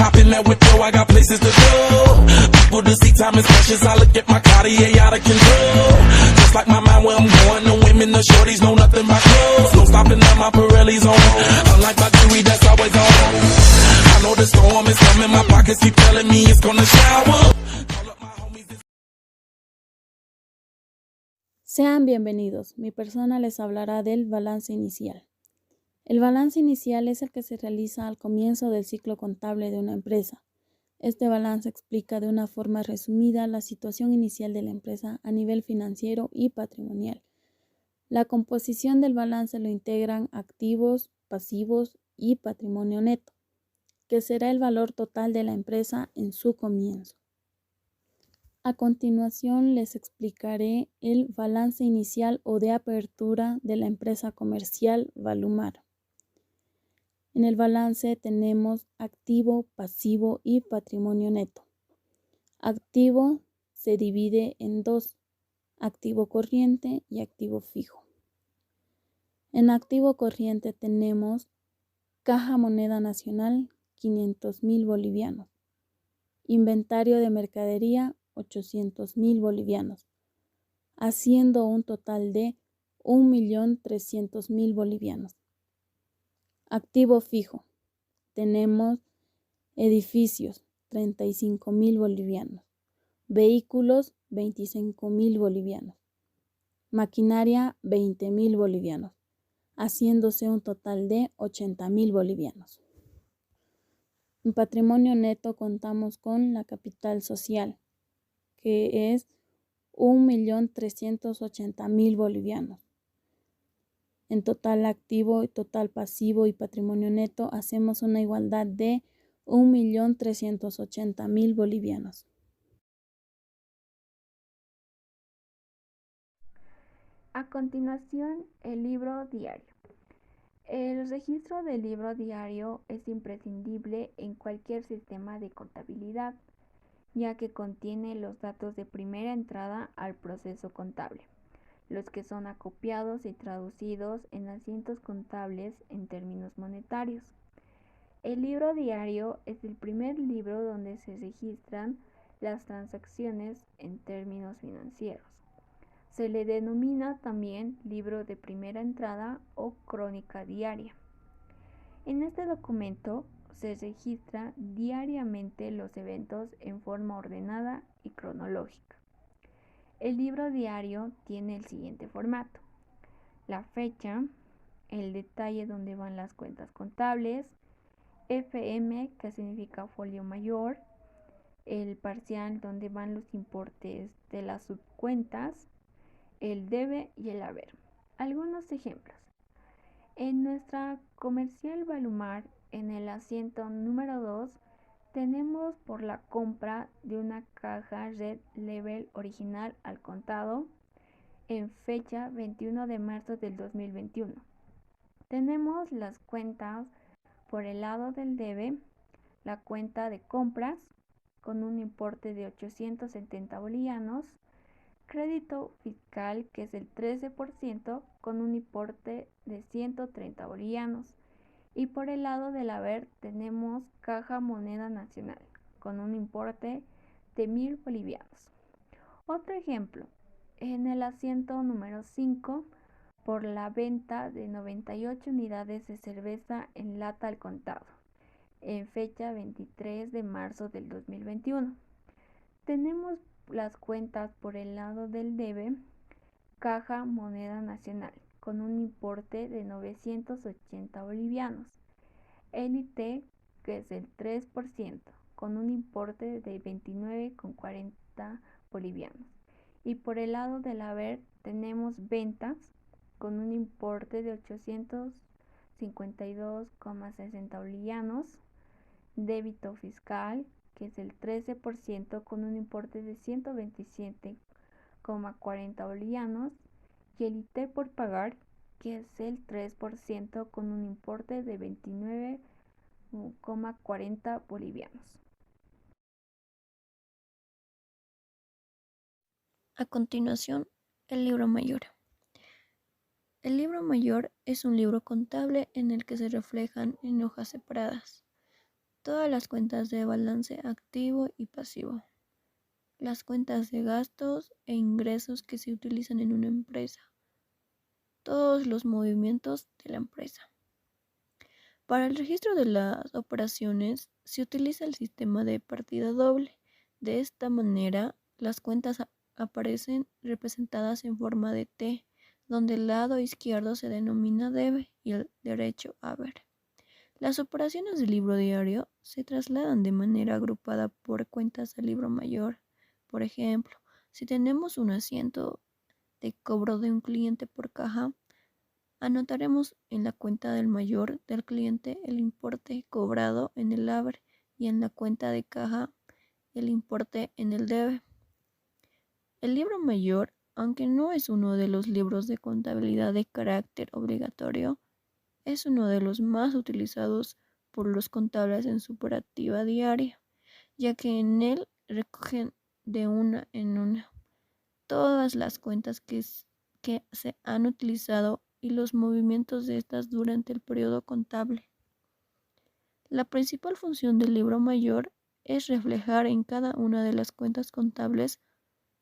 hop in that window, I got places to go. People to see, time is precious. I look at my Cartier out of control. Just like my mind where I'm going. The women, the shorties know nothing but clothes. No stopping at my Pirelli's on. Unlike my jewelry, that's always on. I know the storm is coming. My pockets keep telling me it's gonna shower. Sean bienvenidos. Mi persona les hablará del balance inicial. El balance inicial es el que se realiza al comienzo del ciclo contable de una empresa. Este balance explica de una forma resumida la situación inicial de la empresa a nivel financiero y patrimonial. La composición del balance lo integran activos, pasivos y patrimonio neto, que será el valor total de la empresa en su comienzo. A continuación les explicaré el balance inicial o de apertura de la empresa comercial Valumar. En el balance tenemos activo, pasivo y patrimonio neto. Activo se divide en dos, activo corriente y activo fijo. En activo corriente tenemos caja moneda nacional 500.000 bolivianos, inventario de mercadería 800.000 bolivianos, haciendo un total de 1.300.000 bolivianos. Activo fijo, tenemos edificios 35.000 bolivianos, vehículos 25.000 bolivianos, maquinaria 20.000 bolivianos, haciéndose un total de 80.000 bolivianos. En patrimonio neto contamos con la capital social, que es 1.380.000 bolivianos. En total activo, total pasivo y patrimonio neto hacemos una igualdad de 1.380.000 bolivianos. A continuación, el libro diario. El registro del libro diario es imprescindible en cualquier sistema de contabilidad, ya que contiene los datos de primera entrada al proceso contable, los que son acopiados y traducidos en asientos contables en términos monetarios. El libro diario es el primer libro donde se registran las transacciones en términos financieros. Se le denomina también libro de primera entrada o crónica diaria. En este documento se registra diariamente los eventos en forma ordenada y cronológica. El libro diario tiene el siguiente formato: la fecha, el detalle donde van las cuentas contables, FM, que significa folio mayor, el parcial donde van los importes de las subcuentas, el debe y el haber. Algunos ejemplos. En nuestra comercial Valumar, en el asiento número 2, tenemos por la compra de una caja Red Level original al contado en fecha 21 de marzo del 2021. Tenemos las cuentas por el lado del debe, la cuenta de compras con un importe de 870 bolivianos, crédito fiscal, que es el 13%, con un importe de 130 bolivianos. Y por el lado del haber tenemos caja moneda nacional, con un importe de 1.000 bolivianos. Otro ejemplo, en el asiento número 5, por la venta de 98 unidades de cerveza en lata al contado, en fecha 23 de marzo del 2021. Tenemos las cuentas por el lado del debe, caja moneda nacional, con un importe de 980 bolivianos. El IT, que es el 3%, con un importe de 29,40 bolivianos. Y por el lado del haber tenemos ventas con un importe de 852,60 bolivianos, débito fiscal, que es el 13%, con un importe de 127,40 bolivianos, y el IT por pagar, que es el 3%, con un importe de 29,40 bolivianos. A continuación, el libro mayor. El libro mayor es un libro contable en el que se reflejan en hojas separadas todas las cuentas de balance activo y pasivo, las cuentas de gastos e ingresos que se utilizan en una empresa, todos los movimientos de la empresa. Para el registro de las operaciones se utiliza el sistema de partida doble. De esta manera, las cuentas aparecen representadas en forma de T, donde el lado izquierdo se denomina debe y el derecho haber. Las operaciones del libro diario se trasladan de manera agrupada por cuentas al libro mayor. Por ejemplo, si tenemos un asiento de cobro de un cliente por caja, anotaremos en la cuenta del mayor del cliente el importe cobrado en el haber y en la cuenta de caja el importe en el debe. El libro mayor, aunque no es uno de los libros de contabilidad de carácter obligatorio, es uno de los más utilizados por los contables en su operativa diaria, ya que en él recogen de una en una todas las cuentas que se han utilizado y los movimientos de estas durante el periodo contable. La principal función del libro mayor es reflejar en cada una de las cuentas contables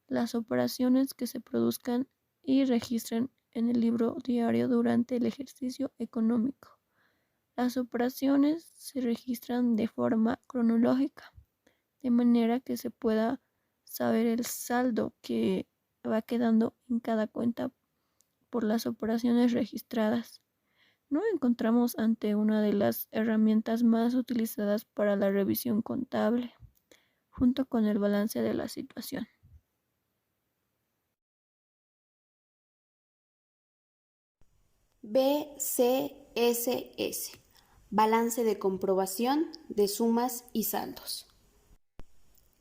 las operaciones que se produzcan y registren en el libro diario durante el ejercicio económico. Las operaciones se registran de forma cronológica, de manera que se pueda saber el saldo que va quedando en cada cuenta por las operaciones registradas. Nos encontramos ante una de las herramientas más utilizadas para la revisión contable, junto con el balance de la situación. BCSS, Balance de comprobación de sumas y saldos.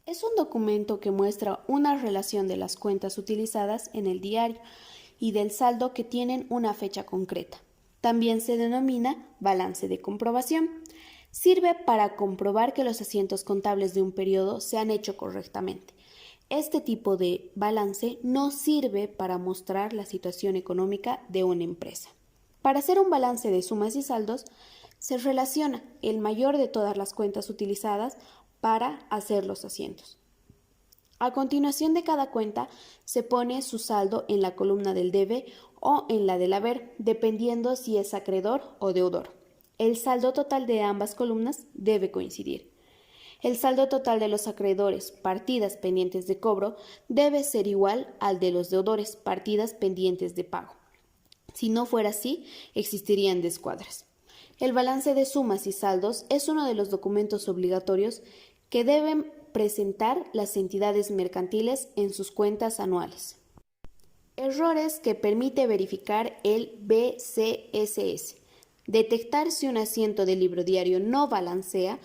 Es un documento que muestra una relación de las cuentas utilizadas en el diario y del saldo que tienen una fecha concreta. También se denomina balance de comprobación. Sirve para comprobar que los asientos contables de un periodo se han hecho correctamente. Este tipo de balance no sirve para mostrar la situación económica de una empresa. Para hacer un balance de sumas y saldos, se relaciona el mayor de todas las cuentas utilizadas para hacer los asientos. A continuación de cada cuenta se pone su saldo en la columna del debe o en la del haber, dependiendo si es acreedor o deudor. El saldo total de ambas columnas debe coincidir. El saldo total de los acreedores, partidas pendientes de cobro, debe ser igual al de los deudores, partidas pendientes de pago. Si no fuera así, existirían descuadres. El balance de sumas y saldos es uno de los documentos obligatorios que deben presentar las entidades mercantiles en sus cuentas anuales. Errores que permite verificar el BCSS. Detectar si un asiento del libro diario no balancea,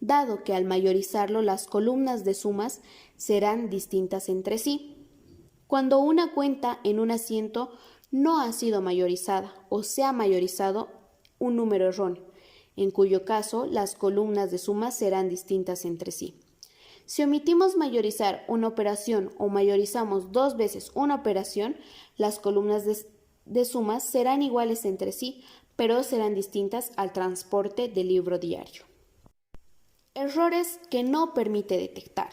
dado que al mayorizarlo las columnas de sumas serán distintas entre sí. Cuando una cuenta en un asiento no ha sido mayorizada o se ha mayorizado un número erróneo, en cuyo caso las columnas de sumas serán distintas entre sí. Si omitimos mayorizar una operación o mayorizamos dos veces una operación, las columnas de sumas serán iguales entre sí, pero serán distintas al transporte del libro diario. Errores que no permite detectar.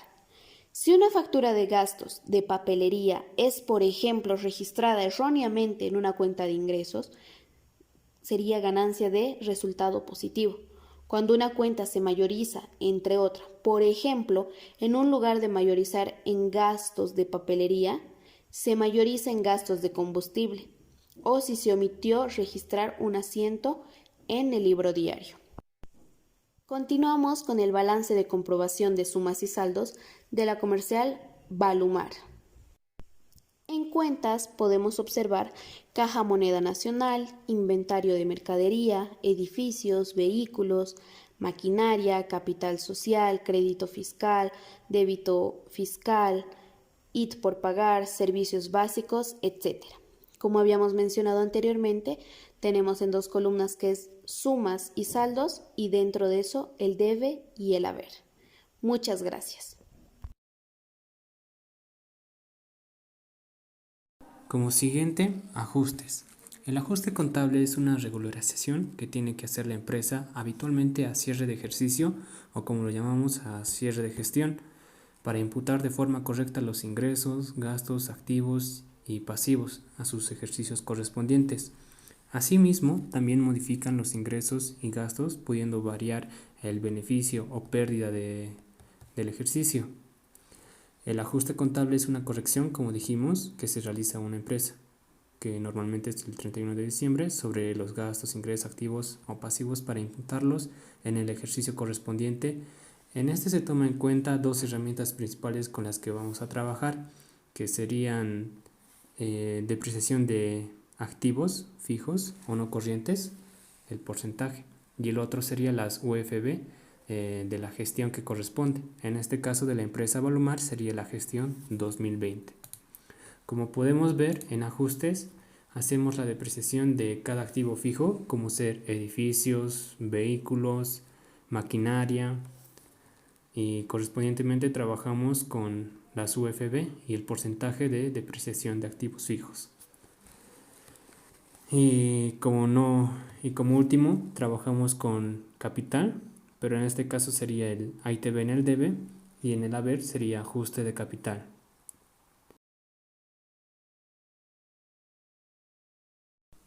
Si una factura de gastos de papelería es, por ejemplo, registrada erróneamente en una cuenta de ingresos, sería ganancia de resultado positivo. Cuando una cuenta se mayoriza, entre otras, por ejemplo, en un lugar de mayorizar en gastos de papelería, se mayoriza en gastos de combustible, o si se omitió registrar un asiento en el libro diario. Continuamos con el balance de comprobación de sumas y saldos de la comercial Balumar. En cuentas podemos observar caja moneda nacional, inventario de mercadería, edificios, vehículos, maquinaria, capital social, crédito fiscal, débito fiscal, IT por pagar, servicios básicos, etc. Como habíamos mencionado anteriormente, tenemos en dos columnas que es sumas y saldos y dentro de eso el debe y el haber. Muchas gracias. Como siguiente, ajustes. El ajuste contable es una regularización que tiene que hacer la empresa habitualmente a cierre de ejercicio o como lo llamamos a cierre de gestión para imputar de forma correcta los ingresos, gastos, activos y pasivos a sus ejercicios correspondientes. Asimismo, también modifican los ingresos y gastos pudiendo variar el beneficio o pérdida del ejercicio. El ajuste contable es una corrección, como dijimos, que se realiza a una empresa, que normalmente es el 31 de diciembre, sobre los gastos, ingresos, activos o pasivos para imputarlos en el ejercicio correspondiente. En este se toma en cuenta dos herramientas principales con las que vamos a trabajar, que serían depreciación de activos fijos o no corrientes, el porcentaje, y el otro sería las UFB de la gestión que corresponde. En este caso de la empresa Balumar sería la gestión 2020. Como podemos ver, en ajustes hacemos la depreciación de cada activo fijo, como ser edificios, vehículos, maquinaria, y correspondientemente trabajamos con las UFB y el porcentaje de depreciación de activos fijos. Y como último, trabajamos con capital, pero en este caso sería el AITB en el debe y en el haber sería ajuste de capital.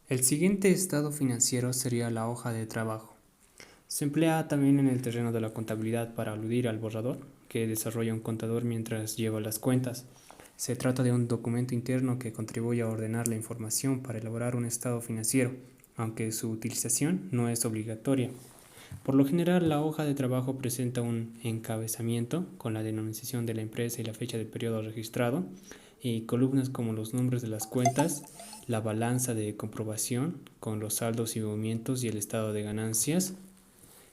El siguiente estado financiero sería la hoja de trabajo. Se emplea también en el terreno de la contabilidad para aludir al borrador que desarrolla un contador mientras lleva las cuentas. Se trata de un documento interno que contribuye a ordenar la información para elaborar un estado financiero, aunque su utilización no es obligatoria. Por lo general, la hoja de trabajo presenta un encabezamiento con la denominación de la empresa y la fecha del periodo registrado, y columnas como los nombres de las cuentas, la balanza de comprobación con los saldos y movimientos y el estado de ganancias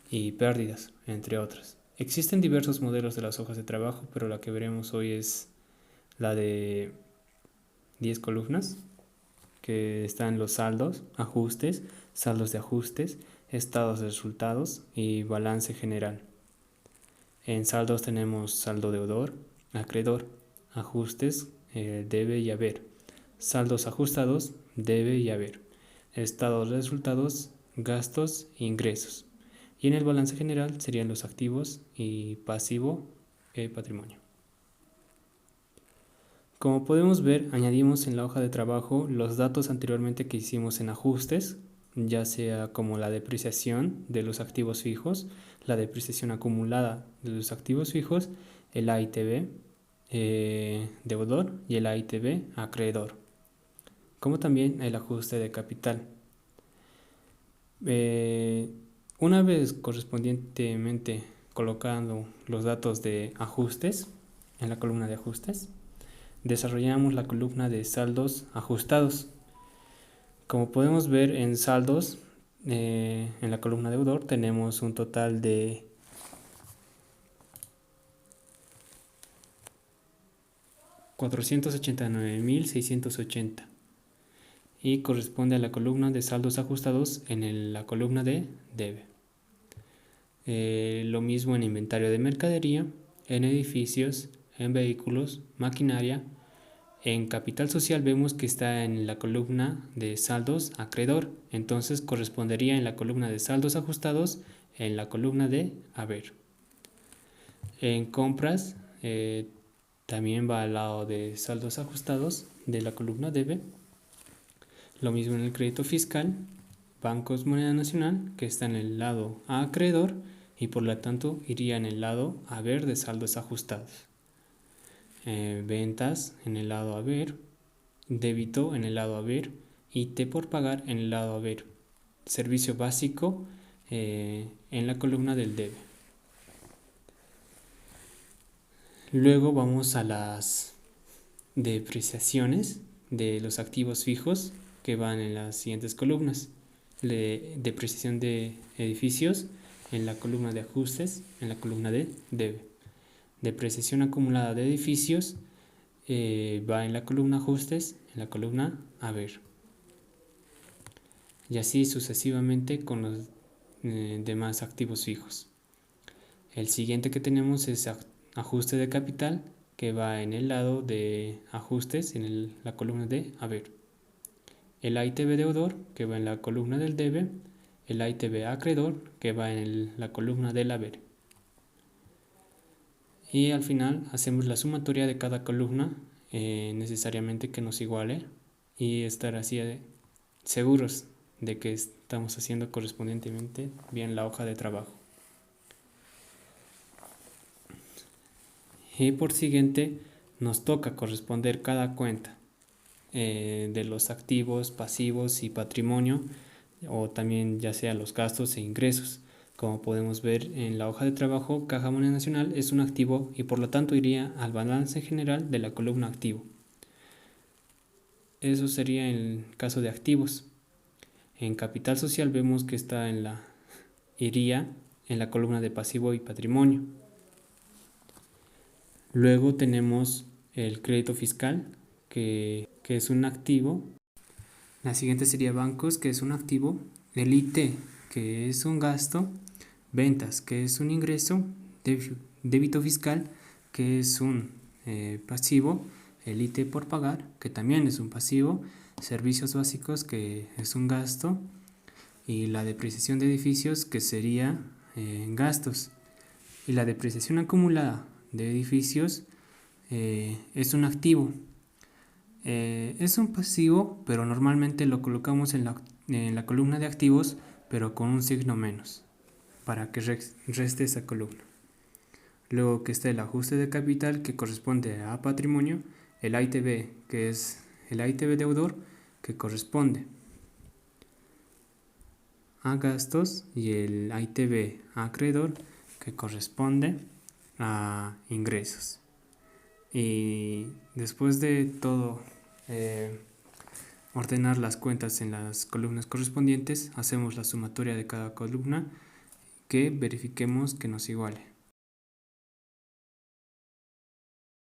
y pérdidas, entre otras. Existen diversos modelos de las hojas de trabajo, pero la que veremos hoy es la de 10 columnas, que están los saldos, ajustes, saldos de ajustes, estados de resultados y balance general. En saldos tenemos saldo deudor, acreedor, ajustes, debe y haber, saldos ajustados, debe y haber, estados de resultados, gastos e ingresos. Y en el balance general serían los activos y pasivo patrimonio. Como podemos ver, añadimos en la hoja de trabajo los datos anteriormente que hicimos en ajustes, ya sea como la depreciación de los activos fijos, la depreciación acumulada de los activos fijos, el AITB deudor y el AITB acreedor, como también el ajuste de capital. Una vez correspondientemente colocando los datos de ajustes en la columna de ajustes, desarrollamos la columna de saldos ajustados. Como podemos ver en saldos, en la columna deudor tenemos un total de $489,680 y corresponde a la columna de saldos ajustados en la columna de debe. Lo mismo en inventario de mercadería, en edificios, en vehículos, maquinaria. En capital social vemos que está en la columna de saldos acreedor, entonces correspondería en la columna de saldos ajustados en la columna de haber. En compras también va al lado de saldos ajustados de la columna debe. Lo mismo en el crédito fiscal, bancos moneda nacional, que está en el lado acreedor y por lo tanto iría en el lado haber de saldos ajustados. Ventas en el lado haber, débito en el lado haber y T por pagar en el lado haber. Servicio básico en la columna del debe. Luego vamos a las depreciaciones de los activos fijos que van en las siguientes columnas. Depreciación de edificios en la columna de ajustes, en la columna de debe. Depreciación acumulada de edificios va en la columna ajustes, en la columna haber. Y así sucesivamente con los demás activos fijos. El siguiente que tenemos es ajuste de capital, que va en el lado de ajustes, en la columna de haber. el AITB deudor, que va en la columna del debe, el AITB acreedor, que va en la columna del haber. Y al final hacemos la sumatoria de cada columna, necesariamente que nos iguale, y estar así seguros de que estamos haciendo correspondientemente bien la hoja de trabajo. Y por siguiente nos toca corresponder cada cuenta de los activos, pasivos y patrimonio, o también ya sea los gastos e ingresos. Como podemos ver en la hoja de trabajo, Caja Moneda Nacional es un activo y por lo tanto iría al balance general de la columna activo. Eso sería en el caso de activos. En capital social vemos que iría en la columna de pasivo y patrimonio. Luego tenemos el crédito fiscal, que es un activo. La siguiente sería bancos, que es un activo. El IT, que es un gasto. Ventas, que es un ingreso. Débito fiscal, que es un pasivo. El IT por pagar, que también es un pasivo. Servicios básicos, que es un gasto. Y la depreciación de edificios, que sería gastos. Y la depreciación acumulada de edificios es un activo. Es un pasivo, pero normalmente lo colocamos en la columna de activos, pero con un signo menos, para que reste esa columna. Luego que está el ajuste de capital, que corresponde a patrimonio, el AITB, que es el AITB deudor, que corresponde a gastos, y el AITB acreedor, que corresponde a ingresos. Y después de todo ordenar las cuentas en las columnas correspondientes, hacemos la sumatoria de cada columna, que verifiquemos que nos iguale.